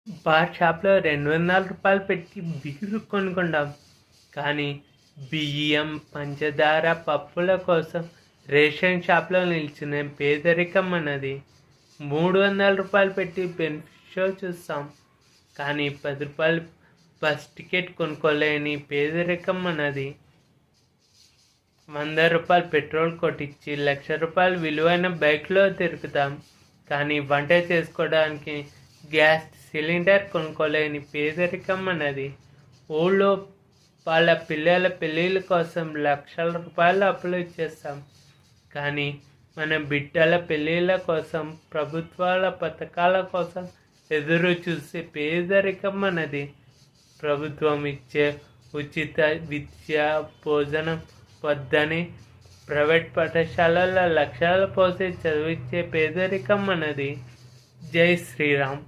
Bar షాప్లో రూ. 200 పెట్టి బీరు కొనుక్కుంటాం. కానీ బియ్యం, పంచదార, పప్పుల కోసం రేషన్ షాప్లో నిలిచిన పేదరికం అన్నది. రూ. 300 పెట్టి బెనిఫిట్ షో చూస్తాం. కానీ రూ. 10 బస్ టికెట్ కొనుక్కోలేని పేదరికం అన్నది. రూ. 100 పెట్రోల్ కొట్టించి రూ. 1,00,000 విలువైన బైక్లో తిరుగుతాం. కానీ వంట చేసుకోవడానికి గ్యాస్ సిలిండర్ కొనుక్కోలేని పేదరికం అన్నది. ఊళ్ళో వాళ్ళ పిల్లల పెళ్ళిళ్ళ కోసం రూ. 1,00,000 అప్పులు చేస్తాం. కానీ మన బిడ్డల పెళ్ళిళ్ళ కోసం, ప్రభుత్వాల పథకాల కోసం ఎదురు చూసే పేదరికం అన్నది. ప్రభుత్వం ఇచ్చే ఉచిత విద్య, భోజనం వద్దని ప్రైవేట్ పాఠశాలల లక్షలు పోసి చదివించే పేదరికం అన్నది. జై శ్రీరామ్.